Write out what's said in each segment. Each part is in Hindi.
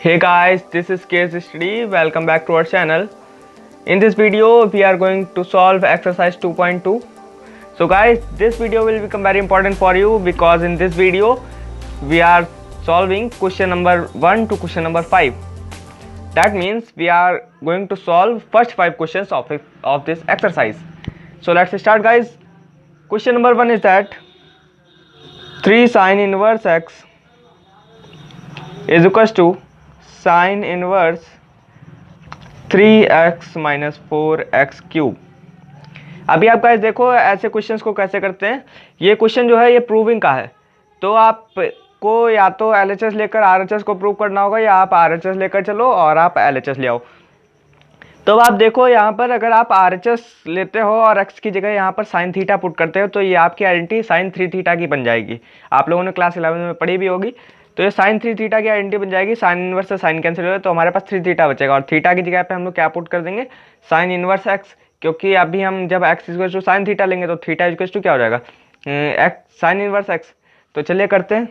Hey guys, this is Case Study. Welcome back to our channel. In this video, we are going to solve exercise 2.2. So guys, this video will become very important for you because in this video, we are solving question number 1 to question number 5. That means we are going to solve first 5 questions of this exercise. So let's start guys. Question number 1 is that 3 sin inverse x is equals to sin inverse 3x minus 4x cube. अभी आप गाइस देखो ऐसे क्वेश्चंस को कैसे करते हैं। ये क्वेश्चन जो है ये प्रूविंग का है, तो आपको या तो एलएचएस लेकर आरएचएस को प्रूव करना होगा या आप आरएचएस लेकर चलो और आप एलएचएस ले आओ। तो आप देखो यहाँ पर अगर आप आरएचएस लेते हो और एक्स की जगह यहाँ पर साइन थीटा पुट करते हो तो ये आपकी आइडेंटिटी साइन 3 थीटा की बन जाएगी। आप लोगों ने क्लास 11 में पढ़ी भी होगी। तो ये साइन 3 थीटा की आइडेंटिटी बन जाएगी। साइन इनवर्स से साइन कैंसिल हो जाए तो हमारे पास 3 थीटा बचेगा और थीटा की जगह पे हम लोग क्या पुट कर देंगे, साइन इनवर्स एक्स, क्योंकि अभी हम जब x equal to sine theta लेंगे तो थीटा इक्वल टू क्या हो जाएगा, एक्स साइन इनवर्स एक्स। तो चलिए करते हैं,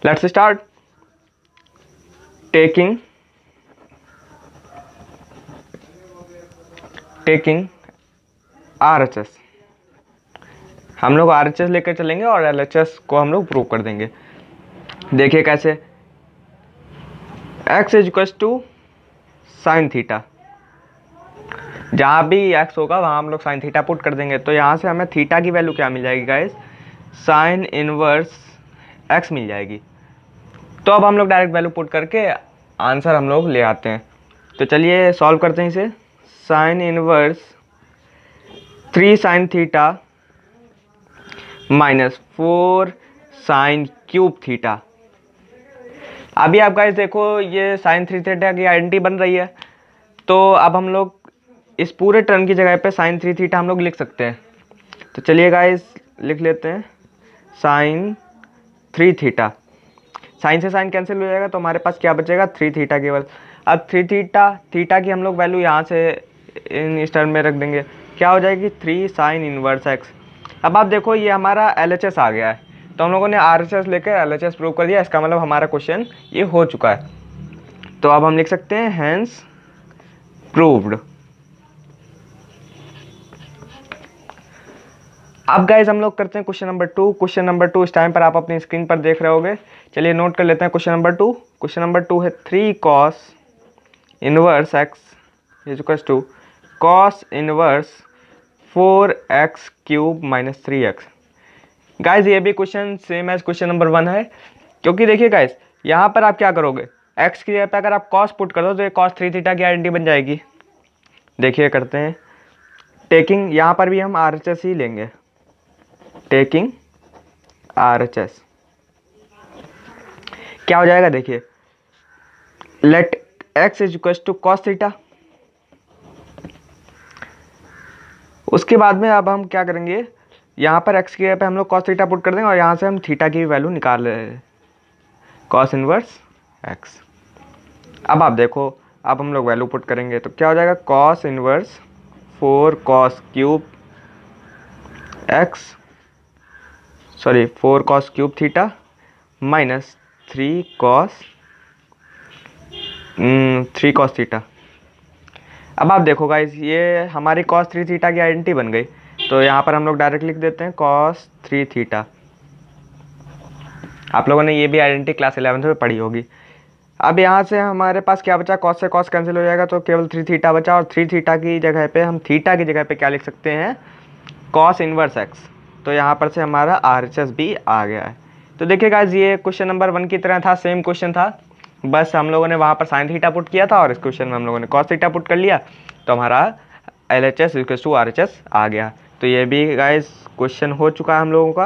लेट्स स्टार्ट। टेकिंग आरएचएस, हम लोग आरएचएस लेकर चलेंगे और एलएचएस को हम लोग प्रूव कर देंगे। देखिए कैसे, x is equal to sine theta, जहाँ भी x होगा वहाँ हम लोग साइन थीटा पुट कर देंगे। तो यहाँ से हमें थीटा की वैल्यू क्या मिल जाएगी गाइस, साइन इनवर्स x मिल जाएगी। तो अब हम लोग डायरेक्ट वैल्यू पुट करके आंसर हम लोग ले आते हैं। तो चलिए सॉल्व करते हैं इसे। Sine inverse 3 sine theta minus 4 sine cube theta. अभी आप गाइस देखो ये साइन 3 थीटा की आइडेंटिटी बन रही है, तो अब हम लोग इस पूरे टर्म की जगह पे साइन 3 थीटा हम लोग लिख सकते हैं। तो चलिए गाइस लिख लेते हैं साइन 3 थीटा। साइन से साइन कैंसिल हो जाएगा तो हमारे पास क्या बचेगा, 3 थीटा केवल। अब 3 थीटा की हम लोग वैल्यू यहाँ से इस टर्म में रख देंगे, क्या हो जाएगी 3 साइन इनवर्स एक्स। अब आप देखो ये हमारा एलएचएस आ गया है, तो हम लोगों ने आरएचएस लेकर एलएचएस प्रूव कर दिया। इसका मतलब हमारा क्वेश्चन ये हो चुका है। तो अब हम लिख सकते हैं हेंस प्रूव्ड। अब गाइज हम लोग करते हैं क्वेश्चन नंबर 2। क्वेश्चन नंबर 2 इस टाइम पर आप अपनी स्क्रीन पर देख रहे होगे। चलिए नोट कर लेते हैं क्वेश्चन नंबर 2। क्वेश्चन नंबर 2 है 3 cos inverse x is equal to cos inverse 4x cube minus 3x। Guys ये भी question same as question number 1 है, क्योंकि देखिए गाइज यहाँ पर आप क्या करोगे, x की जगह पर अगर आप cos पुट कर दो तो ये cos 3 थीटा की आइडेंटिटी बन जाएगी। देखिए करते हैं टेकिंग, यहाँ पर भी हम RHS ही लेंगे, टेकिंग RHS क्या हो जाएगा, देखिए let x is equal to cos theta. उसके बाद में अब हम क्या करेंगे, यहाँ पर x की जगह पे हम लोग cos थीटा पुट कर देंगे और यहाँ से हम थीटा की वैल्यू निकाल रहे हैं, cos इनवर्स x। अब आप देखो अब हम लोग वैल्यू पुट करेंगे तो क्या हो जाएगा, cos inverse 4 cos cube x, sorry 4 cos cube theta minus 3 cos theta. अब आप देखो गाइस ये हमारी cos 3 थीटा की आइडेंटिटी बन गई, तो यहाँ पर हम लोग डायरेक्ट लिख देते हैं cos 3 थीटा। आप लोगों ने ये भी आइडेंटिटी क्लास 11 में पढ़ी होगी। अब यहाँ से हमारे पास क्या बचा, cos से cos कैंसिल हो जाएगा तो केवल 3 थीटा बचा, और 3 थीटा की जगह पे हम थीटा की जगह पे क्या लिख सकते हैं, cos इनवर्स x। तो यहाँ पर से हमारा RHS भी आ गया है। तो देखिए गाइस ये क्वेश्चन नंबर 1 की तरह था, सेम क्वेश्चन था, बस हम लोगों ने वहाँ पर साइन थीटा पुट किया था और इस क्वेश्चन में हम लोगों ने cos थीटा पुट कर लिया, तो हमारा LHS इक्वल टू RHS आ गया। तो ये भी गाइस क्वेश्चन हो चुका है हम लोगों का।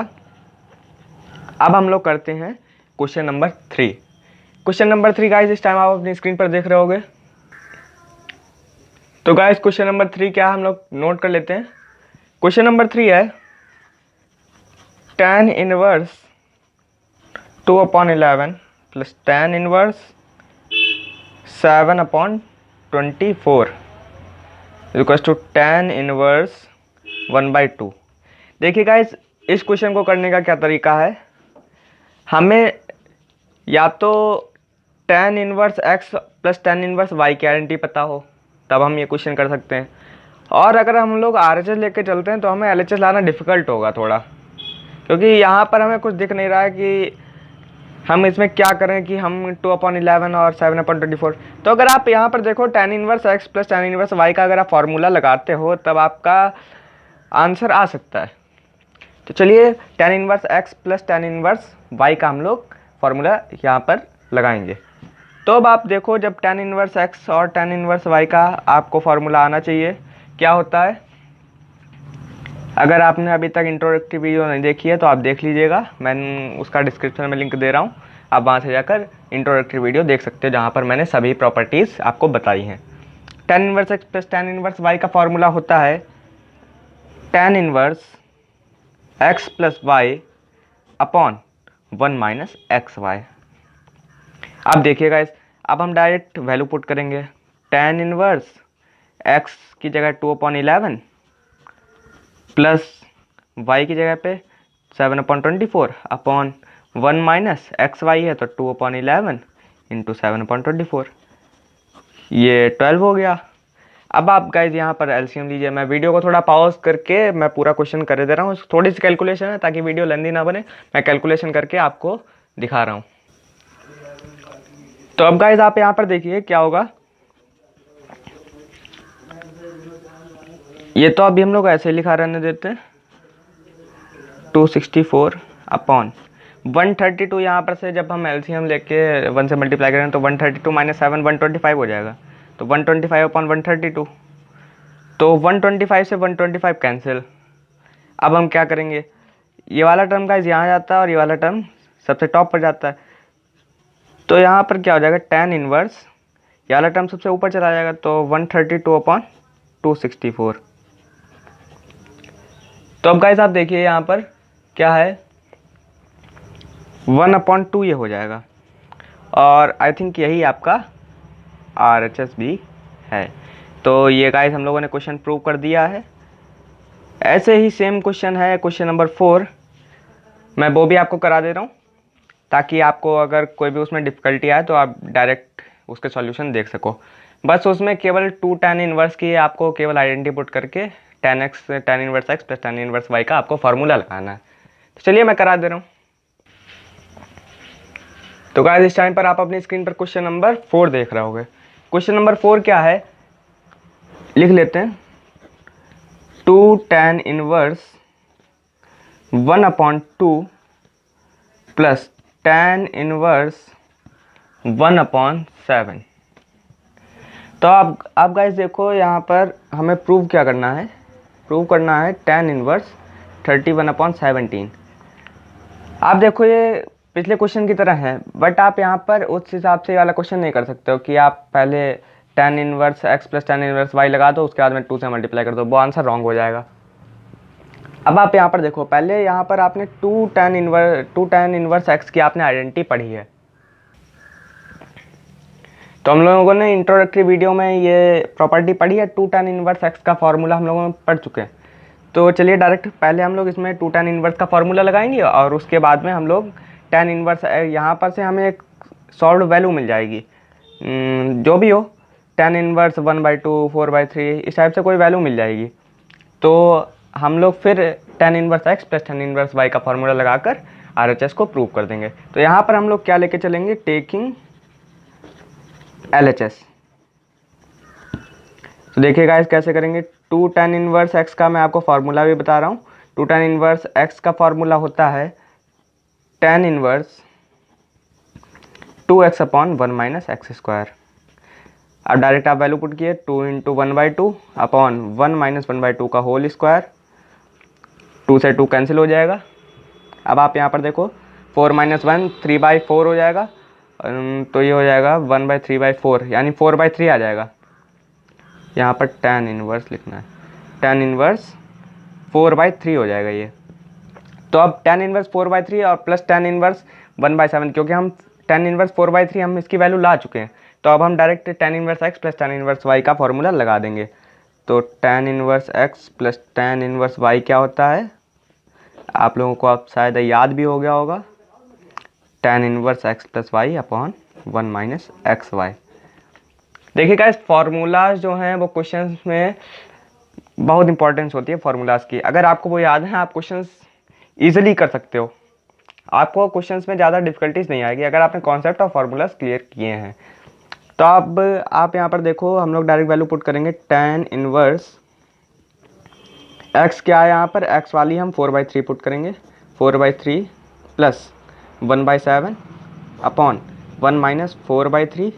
अब हम लोग करते हैं question number 3। Question number 3 guys इस टाइम आप अपनी स्क्रीन पर देख रहे होगे। तो गाइस क्वेश्चन नंबर 3 क्या हम लोग नोट कर लेते हैं। क्वेश्चन नंबर 3 है tan inverse 2/11 plus tan inverse 7/24 equal to tan inverse 1/2। देखिए गाइस इस क्वेश्चन को करने का क्या तरीका है, हमें या तो tan inverse x plus tan inverse y की आइडेंटिटी पता हो तब हम ये क्वेश्चन कर सकते हैं। और अगर हम लोग RHS लेके चलते हैं तो हमें LHS लाना डिफ़िकल्ट होगा थोड़ा, क्योंकि यहाँ पर हमें कुछ दिख नहीं रहा है कि हम इसमें क्या करें कि हम 2/11 और 7/24। तो अगर आप यहाँ पर देखो tan inverse x plus tan inverse y का अगर आप फार्मूला लगाते हो तब आपका आंसर आ सकता है। तो चलिए tan inverse x plus tan inverse y का हम लोग फार्मूला यहाँ पर लगाएंगे। तो अब आप देखो, जब tan इनवर्स x और tan इनवर्स y का आपको फार्मूला आना चाहिए, क्या होता है। अगर आपने अभी तक इंट्रोडक्टरी वीडियो नहीं देखी है तो आप देख लीजिएगा, मैं उसका डिस्क्रिप्शन में लिंक दे रहा हूँ, आप वहाँ से जाकर इंट्रोडक्टरी वीडियो देख सकते हो जहाँ पर मैंने सभी प्रॉपर्टीज़ आपको बताई हैं। tan inverse x plus tan inverse y का फार्मूला होता है tan inverse x plus y upon 1 minus x y. अब देखिएगा अब हम डायरेक्ट वैल्यू पुट करेंगे। tan इनवर्स x की जगह 2/11 प्लस y की जगह पे 7/24 अपॉन 1 माइनस एक्स वाई है तो 2/11 इंटू 7/24, ये 12 हो गया। अब आप गाइज यहाँ पर एलसीएम लीजिए। मैं वीडियो को थोड़ा पॉज करके मैं पूरा क्वेश्चन कर दे रहा हूँ, थोड़ी सी कैलकुलेशन है ताकि वीडियो लेंदी ना बने, मैं कैलकुलेशन करके आपको दिखा रहा हूँ। तो अब गाइज आप यहाँ पर देखिए क्या होगा। ये तो अभी हम लोग ऐसे लिखा रहने देते हैं, 264 अपॉन 132। यहाँ पर से जब हम एलसीएम लेके 1 से मल्टीप्लाई करें तो 132 माइनस 7 125 हो जाएगा, तो 125 अपॉन 132, तो 125 से 125 कैंसिल। अब हम क्या करेंगे, ये वाला टर्म गाइस यहाँ जाता है और ये वाला टर्म सबसे टॉप पर जाता है, तो यहाँ पर क्या हो जाएगा tan इनवर्स, ये वाला टर्म सबसे ऊपर चला जाएगा, तो 132 अपॉन 264। तो अब गाइस आप देखिए यहाँ पर क्या है, 1/2 ये हो जाएगा, और आई थिंक यही आपका RHS भी है। तो ये गाइस हम लोगों ने क्वेश्चन प्रूव कर दिया है। ऐसे ही सेम क्वेश्चन है क्वेश्चन नंबर 4, मैं वो भी आपको करा दे रहा हूँ ताकि आपको अगर कोई भी उसमें डिफ़िकल्टी आए तो आप डायरेक्ट उसके सॉल्यूशन देख सको। बस उसमें केवल 2 tan इनवर्स की आपको केवल आइडेंटिटी पुट करके tan inverse x plus tan inverse y का आपको फार्मूला लगाना है। तो चलिए मैं करा दे रहा हूँ। तो गाइस इस टाइम पर आप अपनी स्क्रीन पर क्वेश्चन नंबर 4 देख रहे होगे। क्वेश्चन नंबर 4 क्या है, लिख लेते हैं। 2 tan inverse 1/2 plus tan inverse 1/7। तो आप गाइस देखो यहाँ पर हमें प्रूव क्या करना है, प्रूव करना है tan इनवर्स 31/17। आप देखो ये पिछले क्वेश्चन की तरह है, बट आप यहाँ पर उस हिसाब से वाला क्वेश्चन नहीं कर सकते हो कि आप पहले tan inverse x plus tan inverse y लगा दो, उसके बाद में 2 से मल्टीप्लाई कर दो, वो आंसर रॉन्ग हो जाएगा। अब आप यहाँ पर देखो, पहले यहाँ पर आपने 2 tan इनवर्स x की आपने आइडेंटिटी पढ़ी है। तो हम लोगों ने इंट्रोडक्टरी वीडियो में ये प्रॉपर्टी पढ़ी है, 2 tan इनवर्स x का फॉर्मूला हम लोगों ने पढ़ चुके हैं। तो चलिए डायरेक्ट पहले हम लोग इसमें 2 tan इनवर्स का फॉर्मूला लगाएंगे और उसके बाद में हम लोग tan इनवर्स, यहाँ पर से हमें एक सॉल्व वैल्यू मिल जाएगी, जो भी हो, tan इनवर्स 1/2 4/3 इस टाइप से कोई वैल्यू मिल जाएगी। तो हम लोग फिर tan inverse x plus tan inverse y का फॉर्मूला लगाकर RHS को प्रूव कर देंगे। तो यहाँ पर हम लोग क्या लेके चलेंगे, टेकिंग LHS। तो देखिए गाइस कैसे करेंगे। 2 tan इनवर्स x का मैं आपको फार्मूला भी बता रहा हूँ। 2 tan इनवर्स x का फार्मूला होता है tan inverse 2x upon 1 minus x square. अब डायरेक्ट आप वैल्यू पुट किए, 2 इंटू 1/2 अपॉन 1 माइनस 1/2 का होल स्क्वायर, 2 से 2 कैंसिल हो जाएगा। अब आप यहाँ पर देखो 4 माइनस 1 3/4 हो जाएगा, तो ये हो जाएगा 1/3/4 यानी 4/3 आ जाएगा। यहाँ पर tan इनवर्स लिखना है, tan इनवर्स 4/3 हो जाएगा ये। तो अब tan इनवर्स 4/3 और प्लस tan इनवर्स 1/7, क्योंकि हम tan इनवर्स 4/3 हम इसकी वैल्यू ला चुके हैं, तो अब हम direct tan inverse x plus tan inverse y का फॉर्मूला लगा देंगे। तो tan inverse x plus tan inverse y क्या होता है, आप लोगों को अब शायद याद भी हो गया होगा, tan inverse x plus y upon 1 minus x y. देखिए गाइस, फार्मूलाज जो हैं वो क्वेश्चंस में बहुत इंपॉर्टेंस होती है फार्मूलाज की। अगर आपको वो याद है आप क्वेश्चंस ईजिली कर सकते हो, आपको क्वेश्चंस में ज़्यादा डिफिकल्टीज नहीं आएगी अगर आपने कॉन्सेप्ट और फार्मूलाज क्लियर किए हैं। तो अब आप यहाँ पर देखो, हम लोग डायरेक्ट वैल्यू पुट करेंगे। tan इनवर्स x क्या है यहाँ पर, x वाली हम 4/3 पुट करेंगे। 4/3 प्लस 1/7 अपॉन 1 माइनस 4/3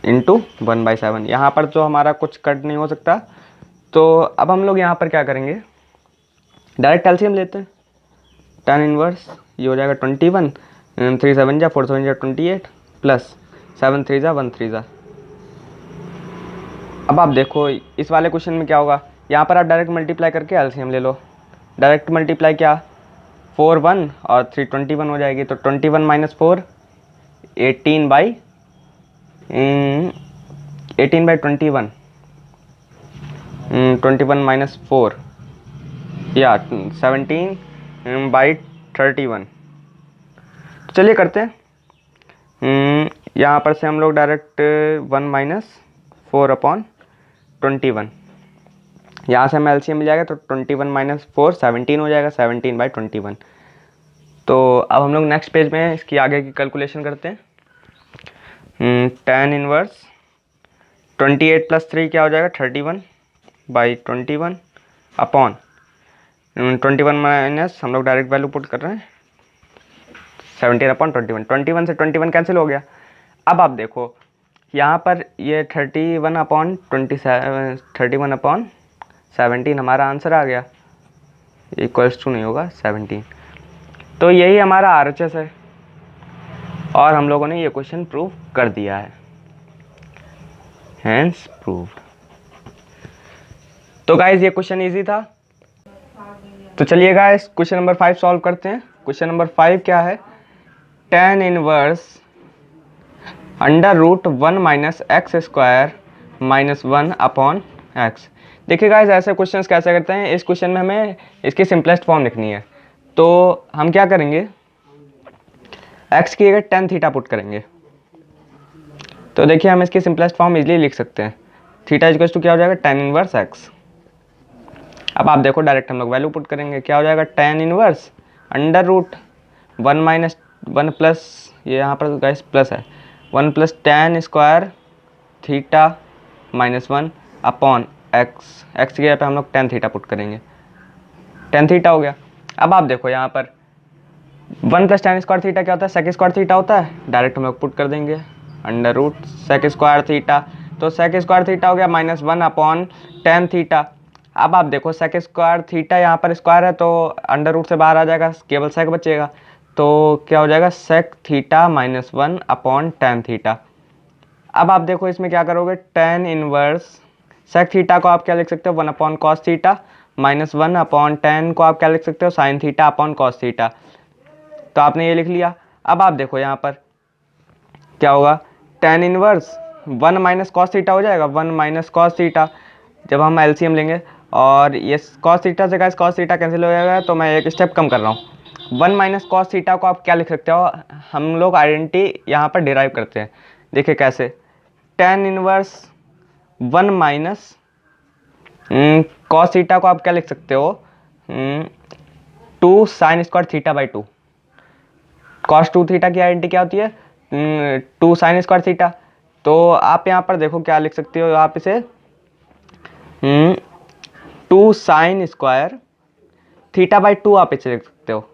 इंटू 1/7। यहाँ पर तो हमारा कुछ कट नहीं हो सकता, तो अब हम लोग यहाँ पर क्या करेंगे, डायरेक्ट एलसीएम लेते हैं। tan इनवर्स ये हो जाएगा 21, 3 7 जा 4 7 जा 28 प्लस 7 3 जा 1 3 जा। अब आप देखो इस वाले क्वेश्चन में क्या होगा, यहाँ पर आप डायरेक्ट मल्टीप्लाई करके एलसीएम ले लो। डायरेक्ट मल्टीप्लाई क्या, 4 1 और 3 21 हो जाएगी। तो 21 माइनस 4 18/21 21 माइनस 4 या 17/31। तो चलिए करते हैं। यहाँ पर से हम लोग डायरेक्ट 1 माइनस 4 अपॉन 21, यहाँ से हमें एलसीएम मिल जाएगा। तो 21 माइनस 4 17 हो जाएगा, 17/21। तो अब हम लोग नेक्स्ट पेज में इसकी आगे की कैलकुलेशन करते हैं। tan इनवर्स 28 प्लस 3 क्या हो जाएगा, 31/21 अपॉन 21 माइनस, हम लोग डायरेक्ट वैल्यू पुट कर रहे हैं 17/21। 21 से 21 कैंसिल हो गया। अब आप देखो यहाँ पर ये 31/17 हमारा आंसर आ गया, इक्वल्स टू नहीं होगा 17। तो यही हमारा RHS है और हम लोगों ने ये क्वेश्चन प्रूव कर दिया है, हैंस प्रूव्ड। तो गाइज ये क्वेश्चन इजी था। तो चलिए गाइज क्वेश्चन नंबर 5 सॉल्व करते हैं। क्वेश्चन नंबर 5 क्या है, tan inverse √1 minus x square minus 1 upon x. देखिए गाइज ऐसे क्वेश्चंस कैसे करते हैं, इस क्वेश्चन में हमें इसकी सिंपलेस्ट फॉर्म लिखनी है। तो हम क्या करेंगे, x की जगह tan थीटा पुट करेंगे। तो देखिए हम इसकी सिंपलेस्ट फॉर्म इजीली लिख सकते हैं, थीटा इक्वल्स टू क्या हो जाएगा, tan इनवर्स x। अब आप देखो डायरेक्ट हम लोग वैल्यू पुट करेंगे, क्या हो जाएगा, tan इनवर्स √1 माइनस 1 प्लस, ये यहाँ पर गाइस प्लस है, 1 plus tan square theta minus 1 upon x. X की जगह पे हम लोग tan थीटा पुट करेंगे, tan थीटा हो गया। अब आप देखो यहाँ पर 1 प्लस tan स्क्वायर थीटा क्या होता है, सेक स्क्वायर थीटा होता है। डायरेक्ट हम लोग पुट कर देंगे √sec स्क्वायर थीटा। तो सेक स्क्वायर थीटा हो गया माइनस 1 अपॉन tan थीटा। अब आप देखो सेक स्क्वायर थीटा यहाँ पर स्क्वायर है तो अंडर रूट से बाहर आ जाएगा, केवल सेक बचेगा। तो क्या हो जाएगा, sec theta minus 1 upon tan theta. अब आप देखो इसमें क्या करोगे, tan इनवर्स सेक थीटा को आप क्या लिख सकते हो, 1 upon cos theta minus 1 upon tan को आप क्या लिख सकते हो, sine theta upon cos theta. तो आपने ये लिख लिया। अब आप देखो यहाँ पर क्या होगा, tan inverse 1 minus cos theta हो जाएगा, 1 माइनस कॉस थीटा जब हम एलसीएम लेंगे, और ये कॉस थीटा से गाइस कॉस थीटा कैंसिल हो जाएगा। तो मैं एक स्टेप कम कर रहा हूँ, 1 माइनस कॉस थीटा को आप क्या लिख सकते हो, हम लोग आइडेंटिटी यहाँ पर डिराइव करते हैं। देखिए कैसे, tan inverse 1 minus cos theta को आप क्या लिख सकते हो, 2 sine square theta by 2। Cos 2 theta की आइडेंटिटी क्या होती है, 2 साइन स्क्वायर थीटा। तो आप यहाँ पर देखो क्या लिख सकते हो, आप इसे 2 साइन स्क्वायर थीटा बाई 2 आप इसे लिख सकते हो।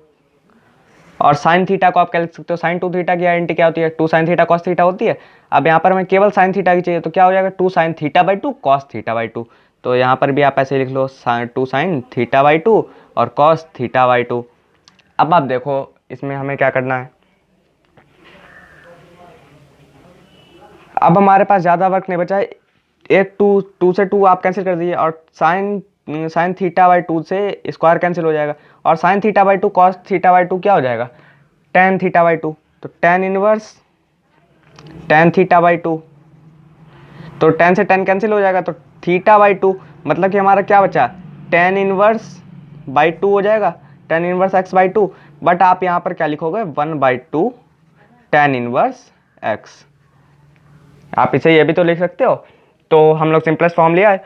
और साइन थीटा को आप क्या लिख सकते हो, साइन 2 थीटा की आइडेंटिटी क्या होती है, 2 साइन थीटा कॉस थीटा होती है। अब यहाँ पर हमें केवल साइन थीटा की चाहिए, तो क्या हो जाएगा, 2 sine theta by 2 cos theta by 2। तो यहाँ पर भी आप ऐसे लिख लो, 2 साइन थीटा बाई 2 और कॉस थीटा बाई 2। अब आप देखो इसमें हमें क्या करना है, अब हमारे पास ज़्यादा वर्क नहीं बचा है। एक 2 से 2 आप कैंसिल कर दीजिए, और साइन थीटा बाई 2 से स्क्वायर कैंसिल हो जाएगा, और sine theta by 2 cos theta by 2 क्या हो जाएगा, tan थीटा बाई 2। तो tan inverse tan theta by 2, तो tan से tan कैंसिल हो जाएगा, तो थीटा बाई 2 मतलब कि हमारा क्या बचा, tan इनवर्स बाई 2 हो जाएगा, tan inverse x by 2। But आप यहाँ पर क्या लिखोगे, 1/2 tan इनवर्स एक्स। आप इसे ये भी तो लिख सकते हो। तो हम लोग सिंपलेस्ट फॉर्म लिया है।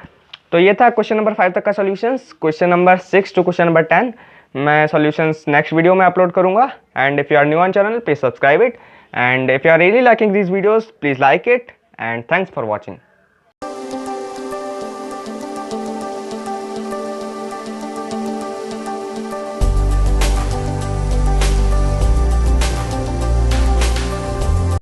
तो ये था क्वेश्चन नंबर 5 तक का solutions. Question number 6 to question number 10 मैं सॉल्यूशंस नेक्स्ट वीडियो में अपलोड करूंगा। And if you are new on channel please subscribe it, and if you are really liking these videos please like it, and thanks for watching.